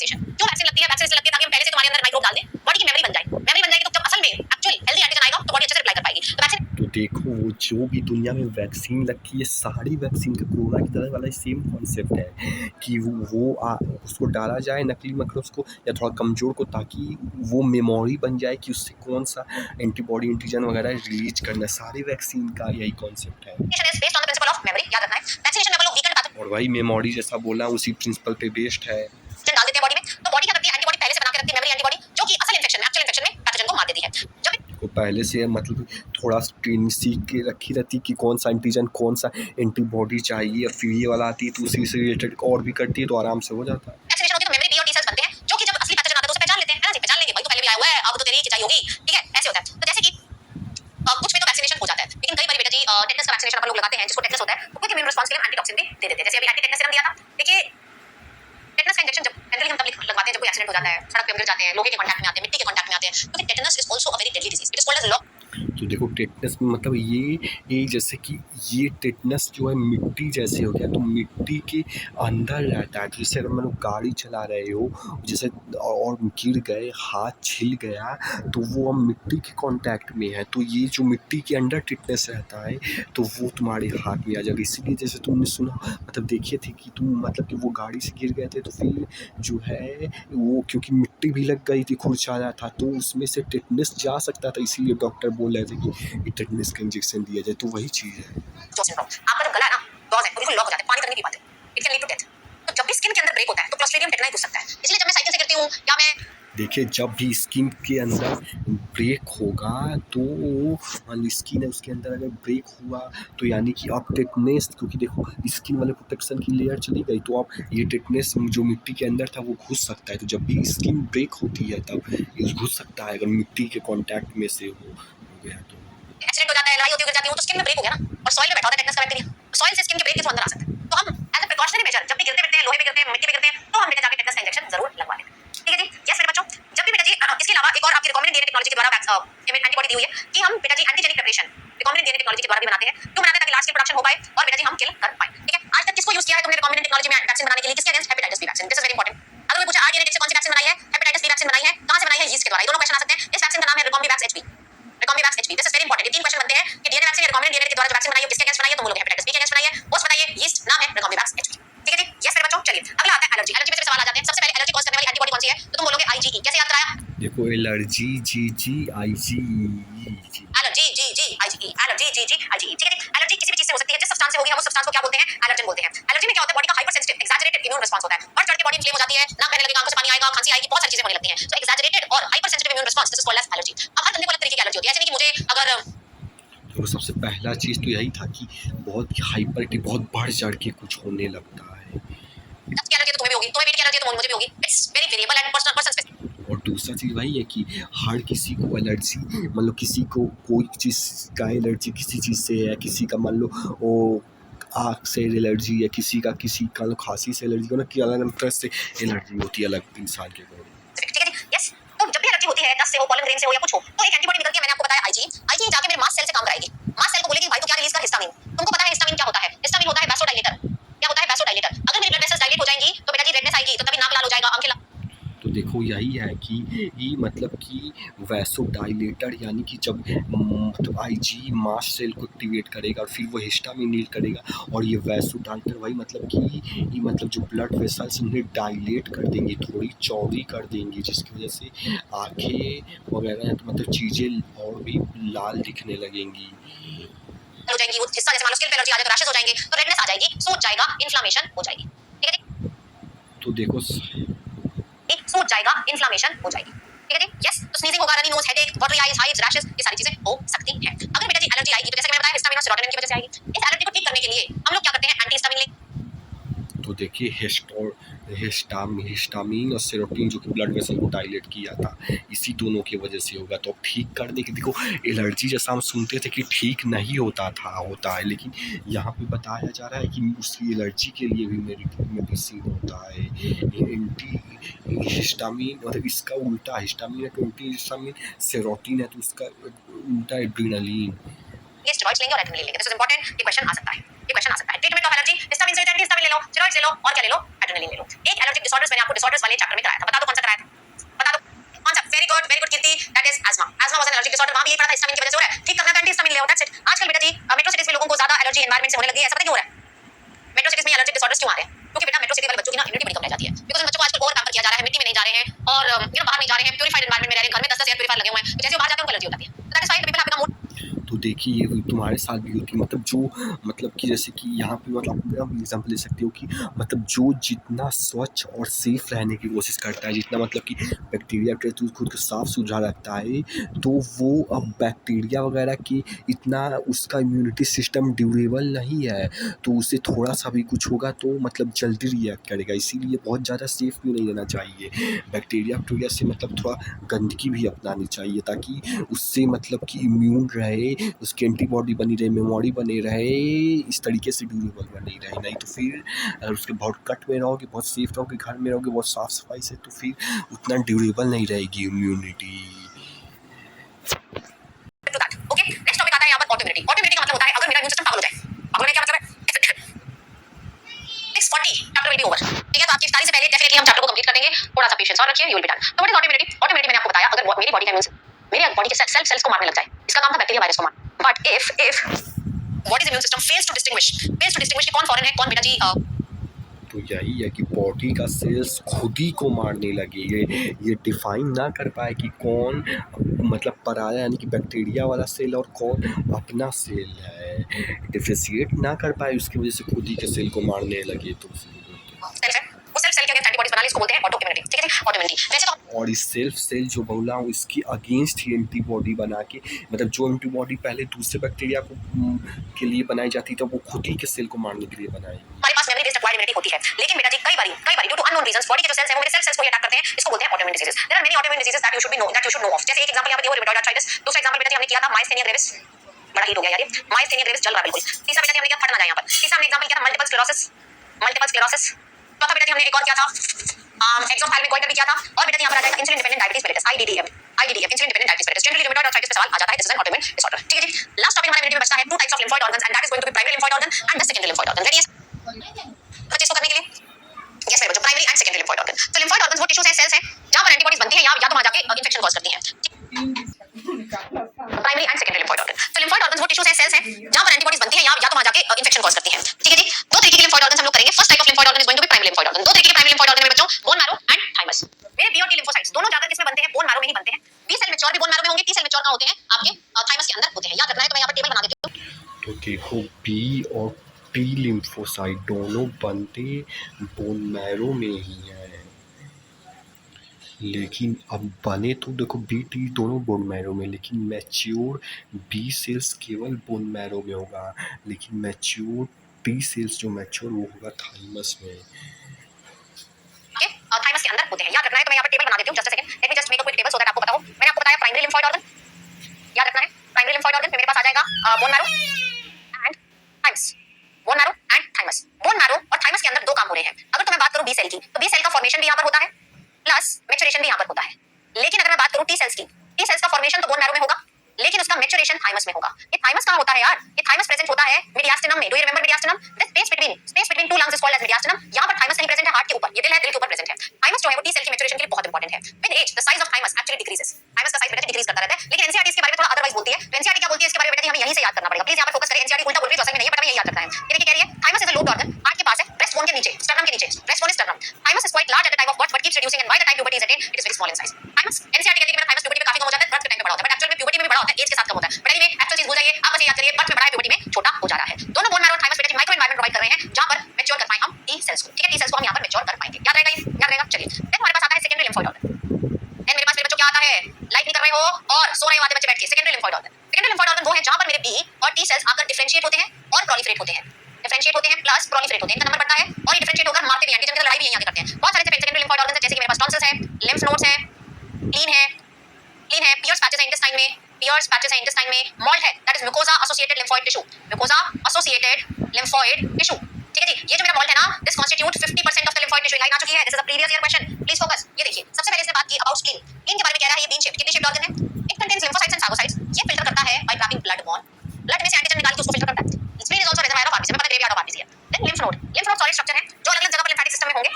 Memorisation. क्यों vaccine लगती है? वैक्सीन इसलिए लगती है ताकि हम पहले से तुम्हारे अंदर माइक्रोब डाल दें, बॉडी की मेमोरी बन जाए। मेमोरी बन जाएगी तो जब असल में एक्चुअल हेल्दी एंटीजन आएगा तो बॉडी अच्छे से रिप्लाई कर पाएगी। तो वैक्सीन तो देखो वो जो भी दुनिया में वैक्सीन रखी है सारी वैक्सीन का कोरोना की तरह वाला सेम कॉन्सेप्ट है कि उसको डाला जाए नकली मकरोब्स को या थोड़ा कमज़ोर को, ताकि वो मेमोरी बन जाए कि उससे कौन सा एंटीबॉडी एंटीजन वगैरह रिलीज करना। सारी वैक्सीन का यही कॉन्सेप्ट है। Is based on the principle of memory, याद रखना है। वैक्सीनेशन में अपन लोग वीकेंड पैथोजन और वही मेमोरी जैसा बोला उसी प्रिंसिपल पे बेस्ड है। डाल देते हैं बॉडी में, तो बॉडी क्या करती है? एंटीबॉडी पहले से बना के रखती है, मेमोरी एंटीबॉडी, जो कि असल इन्फेक्शन में, एक्चुअल इन्फेक्शन में पैथोजन को मार देती है। जब को पहले से मतलब थोड़ा ट्रेनिंग सीख के रखी रहती कि कौन सा एंटीजन कौन सा एंटीबॉडी चाहिए, और फिर ये वाला आती है तो उसी से रिलेटेड और भी करती है तो आराम से हो जाता है। वैक्सीनेशन होती है तो मेमोरी बी और टी सेल्स बनते हैं, जो कि जब असली पैथोजन आता है तो उसे पहचान लेते हैं, है ना जी? पहचान लेंगे भाई, तो पहले भी आया हुआ है, अब तो तेरी खिंचाई होगी, ठीक है? ऐसे होता है। तो जैसे कि कुछ में तो वैक्सीनेशन हो जाता है, लेकिन कई बार बेटा जी टेटनस का वैक्सीनेशन अपन लोग लगाते हैं, जिसको टेटनस होता है, तो क्विक इम्यून रिस्पांस के लिए एंटीटॉक्सिन भी दे देते हैं। जैसे अभी एंटी टेटनस सीरम दिया था। देखिए टेटनस का इंजेक्शन जब जनरली हम तब लगवाते हैं जब कोई एक्सीडेंट हो जाता है, सड़क पे गिर जाते हैं, लोहे के कांटेक्ट में आते हैं, मिट्टी के कांटेक्ट में आते हैं, क्योंकि tetanus is also a very deadly disease. It is called as lock. तो देखो टेटनस में मतलब ये जैसे कि ये टेटनस जो है मिट्टी जैसे हो गया, तो मिट्टी के अंदर रहता है। तो जैसे अगर मान लो गाड़ी चला रहे हो जैसे और गिर गए, हाथ छिल गया, तो वो अब मिट्टी के कांटेक्ट में है, तो ये जो मिट्टी के अंदर टेटनस रहता है तो वो तुम्हारे हाथ में आ जाएगा। इसीलिए जैसे तुमने सुना मतलब देखिए थे कि तुम मतलब कि वो गाड़ी से गिर गए थे, तो फिर जो है वो क्योंकि मिट्टी भी लग गई थी, खुरचा रहा था, तो उसमें से टेटनस जा सकता था, इसीलिए डॉक्टर बोल रहे थे कि टेटनस का इंजेक्शन दिया जाए। तो वही चीज़ है। जो सिंड्रोम आपका जो गला है ना, डॉज है, वो बिल्कुल लॉक हो जाते हैं, पानी तक नहीं पी पाते, it can lead to death. तो जब भी स्किन के अंदर ब्रेक होता है तो क्लोस्ट्रिडियम टेटनाई घुस सकता है। इसलिए जब मैं साइकिल से गिरती हूं या मैं देखिए जब भी स्किन के अंदर ब्रेक होगा तो मान लो स्किन है उसके अंदर अगर ब्रेक हुआ तो यानी कि आप टेटनेस, क्योंकि देखो स्किन वाले प्रोटेक्शन की लेयर चली गई तो आप ये टेटनेस जो मिट्टी के अंदर था वो घुस सकता है। तो जब भी स्किन ब्रेक होती है तब ये घुस सकता है अगर मिट्टी के कांटेक्ट में से हो गया तो। एक्सीडेंट हो जाता है, लड़ाई होती है, गिर जाती हूं, तो स्किन में ब्रेक हो गया ना, और सॉइल में बैठा होता है टेटनस का बैक्टीरिया, सॉइल से स्किन के ब्रेक के थ्रू अंदर आ सकता है। तो हम एज अ प्रिकॉशनरी मेजर जब भी गिरते हैं, लोहे पे गिरते हैं, मिट्टी पे गिरते हैं, तो हम बेटा जाके टेटनस का इंजेक्शन जरूर लगवा लें। ठीक है जी? यस मेरे बच्चों, जब भी बेटा जी इसके अलावा एक और आपकी रिकॉम्बिनेंट डीएनए टेक्नोलॉजी के द्वारा एंटीबॉडी दी हुई है कि हम बेटा जी antigenic preparation recombinant DNA technology के द्वारा भी बनाते हैं। क्यों बनाते हैं? ताकि लार्ज स्केल प्रोडक्शन हो पाए और बेटा जी हम किल कर पाए। ठीक है? आज तक किसको यूज किया है तुमने रिकॉम्बिनेंट टेक्नोलॉजी में वैक्सीन बनाने के लिए? किसके against? Hepatitis B vaccine. This is very important. अगर मैं पूछा आरडीएनए से कौन सी वैक्सीन बनाई है? हेपेटाइटिस बी वैक्सीन बनाई है। कहां से बनाई है? यीस्ट के द्वारा। ये दोनों क्वेश्चन आ सकते हैं। इस वैक्सीन का नाम है Recombivax HB. Recombivax HB, this is very important. ये तीन क्वेश्चन बनते हैं कि डीएनए वैक्सीन या रिकॉम्बिनेंट डीएनए के द्वारा जो वैक्सीन बनाई है किसके अगेंस्ट बनाई है? तो वो लोग हेपेटाइटिस बी के अगेंस्ट बनाई है। होस्ट बताइए, यीस्ट, नाम है रिकॉम्बीवैक्स एचबी। ठीक है जी? यस मेरे बच्चों, चलिए अगला आता है एलर्जी। एलर्जी में से सवाल आ जाते हैं। सबसे पहले एलर्जी कॉज करने वाली एंटीबॉडी कौन सी है? तो तुम बोलोगे आईजीई। कैसे याद कराया? देखो एलर्जी जी आईजी एलर्जी जी आईजीई, एलर्जी जी आईजीई। ठीक है जी? एलर्जी किसी भी चीज से हो सकती है, जिस सब्सटेंस से होगी हम उस सब्सटेंस को क्या बोलते हैं? एलर्जन बोलते हैं। एलर्जी में क्या होता है? बॉडी का हाइपर सेंसिटिव एक्सैजरेटेड इम्यून रिस्पांस होता है। बढ़ चढ़ के बॉडी इन्फ्लेम हो जाती है, नाक बहने लगेगा, आंखों से पानी आएगा, खांसी आएगी, बहुत सारी चीजें होने लगती हैं। सो एक्सैजरेटेड और hyper sensitive immune response, this is called as allergy. अब हर बंदे को अलग तरीके की एलर्जी होती है। ऐसे नहीं कि मुझे अगर तो सबसे पहला चीज़ तो यही था कि बहुत हाइपर बहुत बढ़ चढ़ के कुछ होने लगता है। नट्स की एलर्जी तो तुम्हें भी होगी, तुम्हें मीट की एलर्जी तो मुझे भी होगी। It's very variable and person specific. और दूसरा चीज़ वही है कि हर किसी को एलर्जी मतलब किसी को कोई चीज़ का एलर्जी किसी चीज़ से है, किसी का मान लो वो आँख से एलर्जी है, किसी का खांसी से एलर्जी हो ना, कि अलग अलग तरह से एलर्जी होती है अलग इंसान के बॉडी। ठीक है जी? यस। तो जब भी एलर्जी होती है, डस्ट से हो, पॉलन ग्रेन से हो या कुछ हो, तो एक एंटीबॉडी निकलती है। मैंने आपको बताया आईजी। आईजी जाके मेरे मास्ट सेल से काम कराएगी। मास्ट सेल को बोलेगी भाई तो क्या रिलीज कर? हिस्टामिन। तुमको पता है हिस्टामिन क्या होता है? हिस्टामिन होता है वैसोडाइलेटर। क्या होता है? वैसोडाइलेटर। अगर मेरी ब्लड वेसल्स डायलेट हो जाएंगी तो बेटा जी रेडनेस आएगी, तो तभी नाक लाल हो जाएगा, आंखें तो देखो यही है कि ये मतलब कि वैसोडाइलेटर यानी कि जब मतलब आईजी मास्ट सेल को एक्टिवेट करेगा और फिर वो हिस्टामिन रील करेगा, और ये वैसोडाइलेटर वही मतलब कि ये मतलब जो ब्लड वेसल्स उन्हें डायलेट कर देंगे, थोड़ी चौड़ी कर देंगी, जिसकी वजह से आँखें वगैरह तो मतलब चीज़ें और भी लाल दिखने लगेंगी हो जाएंगी। वो जिस तरह जैसे मान लो स्किन पे एलर्जी आ जाए तो रैशेस हो जाएंगे, तो रेडनेस आ जाएगी, सूज जाएगा, इन्फ्लेमेशन हो जाएगी। ठीक है जी? तो देखो सूज जाएगा, इन्फ्लेमेशन हो जाएगी। ठीक है जी? यस। तो स्नीजिंग होगा, runny nose, headache, watery eyes, hives, rashes, ये सारी चीजें हो सकती हैं। अगर बेटा जी एलर्जी आएगी तो जैसे कि मैंने बताया हिस्टामिन और सेरोटोनिन की वजह से आएगी। इस एलर्जी को ठीक करने के लिए हम लोग क्या करते हैं? एंटी हिस्टामिन लेंगे। तो देखिए हिस्टामिन और सेरोटोनिन जो कि ब्लड वेसल को डायलेट किया था, इसी दोनों की वजह से होगा। तो अब ठीक कर दे कि देखो एलर्जी जैसा हम सुनते थे कि ठीक नहीं होता है, लेकिन यहाँ पे बताया जा रहा है कि उसकी एलर्जी के लिए भी मेडिसिन होता है। एंटी हिस्टामिन मतलब इसका उल्टा हिस्टामिन है तो एंटी हिस्टामिन, सेरोटोनिन है तो उसका उल्टा एड्रेनालिन। ये स्टेरॉइड्स लेंगे और एड्रेनालिन लेंगे। This is important. ये क्वेश्चन आ सकता है। ट्रीटमेंट ऑफ एलर्जी, हिस्टामिन से एंटी हिस्टामिन ले लो, स्टेरॉइड्स ले लो और क्या ले लो? एड्रेनलिन ले लो। एक एलर्जिक डिसऑर्डर्स मैंने आपको डिसऑर्डर्स वाले चैप्टर में कराया था, बता दो कौन सा कराया था, बता दो कौन सा। Very good Kirti, that is asthma. Asthma was an allergic disorder, वहां भी यही पढ़ा था, हिस्टामिन की वजह से हो रहा है, ठीक करना है, एंटी हिस्टामिन ले आओ, दैट्स इट। आजकल बेटा जी मेट्रो सिटीज में लोगों को ज्यादा एलर्जी एनवायरनमेंट से होने लगी है, ऐसा पता क्यों हो रहा है? मेट्रो सिटीज में एलर्जिक डिसऑर्डर्स क्यों आ रहे हैं? क्योंकि बेटा मेट्रो सिटी वाले बच्चों की ना इम्यूनिटी बड़ी कम रह जाती है, बिकॉज़ उन बच्चों को आजकल ओवर पैम्पर किया जा रहा है, मिट्टी में नहीं जा रहे हैं और बाहर नहीं जा रहे हैं, प्यूरिफाइड एनवायरनमेंट में रह रहे हैं, घर में 10 एयर प्यूरिफायर लगे हुए हैं, तो जैसे वो बाहर जाते हैं उनको एलर्जी हो जाती है। That is why people have become more. तो देखिए ये तुम्हारे साथ भी होती है, मतलब जो मतलब कि जैसे कि यहाँ पे मतलब आप एग्जाम्पल ले सकते हो कि मतलब जो जितना स्वच्छ और सेफ रहने की कोशिश करता है, जितना मतलब कि बैक्टीरिया के थ्रू खुद को साफ सुथरा रखता है, तो वो अब बैक्टीरिया वगैरह की इतना उसका इम्यूनिटी सिस्टम ड्यूरेबल नहीं है, तो उसे थोड़ा सा भी कुछ होगा तो मतलब जल्दी रिएक्ट करेगा, इसीलिए बहुत ज़्यादा सेफ भी नहीं रहना चाहिए। बैक्टीरिया से मतलब थोड़ा गंदगी भी अपनानी चाहिए, ताकि उससे मतलब कि इम्यून रहे, उसकी एंटीबॉडी बनी रहे, मेमोरी बनी रहे, इस तरीके से ड्यूरेबल बनी रहे। नहीं तो फिर अगर उसके बहुत कट में रहोगे, बहुत सेफ रहोगे, घर में रहोगे बहुत साफ सफाई से, तो फिर उतना ड्यूरेबल नहीं रहेगी immunity. To that okay. Next topic आता है यहाँ पर ऑटोइम्यूनिटी। ऑटोइम्यूनिटी का मतलब होता है अगर मेरा इम्यून सिस्टम पागल हो जाए। पागल होने का मतलब है 640 चैप्टर विल बी ओवर, ठीक है। तो आपकी इफ्तारी से पहले डेफिनेटली हम चैप्टर को कंप्लीट कर देंगे, थोड़ा सा पेशेंस और रखिए, यू विल बी डन। तो व्हाट इज ऑटोइम्यूनिटी? ऑटोइम्यूनिटी मैंने आपको बताया, अगर मेरी बॉडी का इम्यून मेरे बॉडी के सेल्स को मारने लग जाए, इसका काम था बैक्टीरिया वायरस को मारना। But if body's immune system fails to distinguish कि कौन फॉरेन है कौन बेटा जी तो यही है कि बॉडी का सेल्स खुद ही को मारने लगे, ये डिफाइन ना कर पाए कि कौन मतलब पराया यानी कि बैक्टीरिया वाला सेल और कौन अपना सेल है, डिफरेंशिएट ना कर पाए, उसकी वजह से खुद ही के सेल को मारने लगे, तो सेल्स है, वो सेल के अगेंस्ट एंटीबॉडीज बना ले, इसको बोलते हैं ऑटोइम्यूनिटी, ठीक है जी। ऑटोइम्यूनिटी वैसे तो और इस सेल्फ सेल जो बोला हूँ इसकी अगेंस्ट ही एंटीबॉडी बना के, मतलब जो एंटीबॉडी पहले दूसरे बैक्टीरिया को के लिए बनाई जाती थी, वो खुद ही के सेल को मारने के लिए बनाई। हमारे पास मेमोरी बेस्ड एक्वायर्ड इम्यूनिटी होती है, लेकिन बेटा जी कई बारी due to unknown reasons body के जो सेल्स हैं वो मेरे सेल्स को अटैक करते हैं, इसको बोलते हैं autoimmune diseases. There are many autoimmune diseases that you should know of. जैसे एक एग्जांपल यहां पे दिया रूमेटॉइड आर्थराइटिस, दूसरा एग्जांपल बेटा जी हमने किया था माइस्थेनिया ग्रेविस, बड़ा हिट हो गया यार ये, माइस्थेनिया ग्रेविस चल रहा है बिल्कुल। तीसरा बेटा जी हमने किया, फट ना जाए यहां पर, तीसरा हमने एग्जांपल किया था मल्टीपल स्क्लेरोसिस। चौथा बेटा जी हमने एक और किया था एक्सोथैल्मिक गोइटर भी किया था, और बेटा जी यहां पर आ जाएगा insulin dependent diabetes mellitus, IDDM insulin dependent diabetes mellitus. Generally rheumatoid arthritis पे सवाल आ जाता है, this is an autoimmune disorder, ठीक है जी। लास्ट टॉपिक हमारे इम्यूनिटी में बचता है two types of lymphoid organs and that is going to be primary lymphoid organ and the secondary lymphoid organ. Ready है बच्चे इसको करने के लिए? यस मेरे बच्चों, primary and secondary lymphoid organ. तो लिम्फोइड ऑर्गन्स वो टिश्यूज हैं, सेल्स हैं जहां पर एंटीबॉडीज बनती हैं या तो वहां जाके इंफेक्शन कॉज करती हैं। Primary and secondary lymphoid organ, तो लिम्फोइड ऑर्गन्स वो टिश्यूज हैं, सेल्स हैं जहां पर एंटीबॉडीज बनती हैं या तो वहां जाके इंफेक्शन कॉज करती हैं, ठीक है जी। दो तरीके के लिम्फोइड ऑर्गन्स हम लोग करेंगे। First type of lymphoid organ is going to be primary lymphoid organ. दो तरीके के प्राइमरी लिम्फोइड ऑर्गन मेरे बच्चों, बोन मैरो एंड थाइमस। मेरे बी और टी लिम्फोसाइट्स दोनों जाकर किसमें बनते हैं? बोन मैरो में ही बनते हैं। बी सेल मैच्योर भी बोन मैरो में होंगे, टी सेल मैच्योर कहां होते हैं? आपके थाइमस के अंदर होते हैं। याद रखना है, तो मैं यहां पर टेबल बना देती हूं। तो देखो बी और टी लिम्फोसाइट दोनों बनते बोन मैरो में ही हैं, लेकिन अब बने तो देखो बी टी दोनों बोन मैरो में, लेकिन मैच्योर बी सेल्स केवल बोन मैरो में होगा, लेकिन मैच्योर टी सेल्स जो मैच्योर वो होगा थाइमस में। ओके, थाइमस के अंदर होते हैं। याद रखना है, तो मैं यहां पर टेबल बना देती हूं। Just a second, let me just make a quick table so that आपको पता हो। मैंने आपको बताया प्राइमरी लिम्फोइड ऑर्गन, याद रखना है प्राइमरी लिम्फोइड ऑर्गन में मेरे पास आ जाएगा bone marrow and thymus. Bone marrow and thymus, bone marrow और थाइमस के अंदर दो काम हो रहे हैं। अगर तो मैं बात करूं बी सेल की, तो बी सेल का फॉर्मेशन भी यहां पर होता है प्लस मैच्योरेशन भी यहां पर होता है। लेकिन अगर मैं बात करूं टी सेल्स की, टी सेल्स का फॉर्मेशन तो बोन मैरो में होगा, लेकिन उसका मैच्योरेशन थाइमस में होगा। ये थाइमस कहां होता है यार? ये थाइमस प्रेजेंट होता है मीडियास्टिनम में। Do you remember mediastinum? The space between two lungs is called as mediastinum. यहां पर थाइमस नहीं प्रेजेंट है, हार्ट के ऊपर, ये दिल है, दिल के ऊपर प्रेजेंट है। थाइमस जो है वो टी सेल की मैच्योरेशन के लिए बहुत इंपॉर्टेंट है। With age the size of thymus actually decreases, thymus का साइज बेटा डिक्रीज करता रहता है। लेकिन एनसीईआरटी इसके बारे में थोड़ा अदरवाइज बोलती है। तो एनसीईआरटी क्या बोलती है इसके बारे में बेटा हमें यहीं से याद करना पड़ेगा। प्लीज यहां पर फोकस करें, एनसीईआरटी उल्टा बोल रही है, जैसा कि नहीं है, बट हमें यही याद रखना है। ये देखिए कह रही है thymus is a lobed organ, heart के पास है, ब्रेस्ट बोन के नीचे, स्टर्नम के नीचे, breast bone is sternum. Thymus is quite large at the time of birth but keeps reducing and by the time puberty is attend it is very small in size. Thymus NCERT कहती है कि मेरा thymus puberty में काफी कम हो जाता है, birth के टाइम पे बड़ा होता है, बट एक्चुअल में प्यूबर्टी में भी बड़ा होता है, एज के साथ कम होता है। बट एनीवे एक्चुअल चीज भूल जाइए, आप बस ये याद करिए बर्थ में बड़ा है, प्यूबर्टी में छोटा हो जा रहा है। दोनों बोन मैरो और थाइमस बेटा जी माइक्रो एनवायरनमेंट प्रोवाइड कर रहे हैं जहां पर मैच्योर कर पाएं हम टी सेल्स को, ठीक है। टी सेल्स को हम यहां पर मैच्योर कर पाएंगे, याद रहेगा ये, याद रहेगा। चलिए देन हमारे पास आता है सेकेंडरी लिम्फोइड ऑर्गन। देन मेरे पास मेरे बच्चों क्या आता है? लाइक नहीं कर रहे हो और सो रहे हो आधे बच्चे बैठ के। Secondary lymphoid organ, secondary lymphoid organ वो है जहां पर मेरे बी और टी सेल्स आकर डिफरेंशिएट होते हैं और प्रोलिफरेट होते हैं। डिफरेंशिएट होते हैं प्लस प्रोलिफरेट होते हैं, इनका नंबर बढ़ता है और ये डिफरेंशिएट होकर मारते भी हैं, एंटीजन की लड़ाई भी यहीं आके करते हैं। बहुत सारे सेकेंडरी लिम्फोइड ऑर्गन हैं, जैसे कि मेरे पास टॉन्सिल्स है, लिम्फ नोड्स है, क्लीन है, पियर्स पैचेस है इंटेस्टाइन में, पियर्स पैचेस है इंटेस्टाइन में, मोल्ड है that is mucosa associated lymphoid tissue, mucosa associated lymphoid tissue, ठीक है जी। ये जो मेरा मोल्ड है ना, this constitute 50% of the lymphoid tissue. Line आ चुकी है, this is a previous year question, please focus. ये देखिए सबसे पहले इसने बात की अबाउट स्प्लीन। स्प्लीन के बारे में कह रहा है ये bean shaped, kidney shaped organ है। It contains lymphocytes and phagocytes. ये फिल्टर करता है by trapping blood borne, blood में से एंटीजन निकाल के उसको फिल्टर करता है। Spleen is also reservoir of RBC, हमें पता है ग्रेवयार्ड ऑफ आरबीसी है। Then lymph node solid structure है जो अलग-अलग जगह पर लिम्फेटिक सिस्टम में होंगे।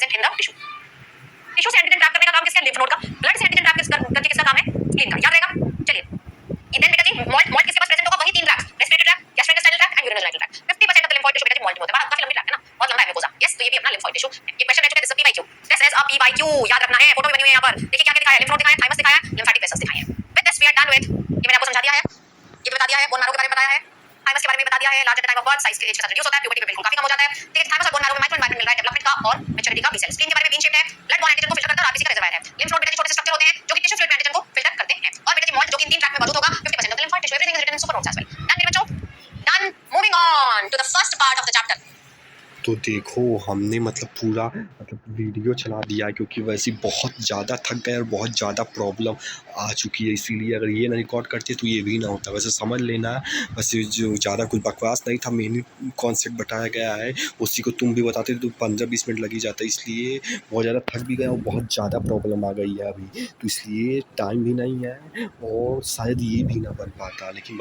Present in the tissue. Tissue से एंटीजन ट्रैप करने का काम किसका? लिम्फ नोड का। ब्लड से एंटीजन ट्रैप करके किसका काम है? स्प्लीन का। याद रहेगा? चलिए देन बेटा जी मॉल्ट किसके पास प्रेजेंट होगा? वही तीन tracks, respiratory tract, gastrointestinal tract and urinary tract. 50% of the lymphoid tissue बेटा जी मॉल्ट में होता है। काफी लंबी ट्रैक्ट है ना, बहुत लंबा है म्यूकोसा। यस, तो ये भी अपना लिम्फोइड टिश्यू। ये क्वेश्चन रह चुका है, this is PYQ. This is a PYQ, याद रखना है। फोटो भी बनी हुई है यहाँ पर। देखिए क्या क्या दिखाया है? लिम्फ नोड दिखाया है, थाइमस दिखाया है, लिम्फेटिक वेसल्स दिखाए हैं। With this we are done with, ये मैंने आपको समझा दिया है, ये भी बता दिया है, बोन मैरो के बारे में बताया है, थाइमस के बारे में बता दिया है। Large at the time of birth, size के एज के साथ रिड्यूस होता है, प्यूबर्टी पे बिल्कुल काफी कम हो जाता है। ठीक है, थाइमस और बोन मैरो में माइक्रो एनवायरनमेंट मिल रहा है डेवलपमेंट का और मैच्योरिटी का। बी सेल स्क्रीन के बारे में बीन शेप्ड है, ब्लड बॉर्न एंटीजन को फिल्टर करता है और आरबीसी का रिजर्वायर है। लिम्फ नोड बेटा जी छोटे से स्ट्रक्चर होते हैं जो कि टिश्यू फ्लूइड में एंटीजन को फिल्टर करते हैं। और बेटा जी मॉल्ट जो कि इन तीन ट्रैक में मौजूद होगा, 50% of the lymphoid tissue, everything is written in super notes as well. Done मेरे बच्चों, done. Moving on to the first part of the chapter. तो देखो हमने मतलब पूरा मतलब वीडियो चला दिया क्योंकि वैसे बहुत ज़्यादा थक गए और बहुत ज़्यादा प्रॉब्लम आ चुकी है, इसीलिए अगर ये ना रिकॉर्ड करते तो ये भी ना होता। वैसे समझ लेना, वैसे जो ज़्यादा कुछ बकवास नहीं था, मेन कॉन्सेप्ट बताया गया है, उसी को तुम भी बताते तो 15-20 मिनट लग ही जाता, इसलिए बहुत ज़्यादा थक भी गया और बहुत ज़्यादा प्रॉब्लम आ गई है अभी, तो इसलिए टाइम भी नहीं है और शायद ये भी ना बन पाता, लेकिन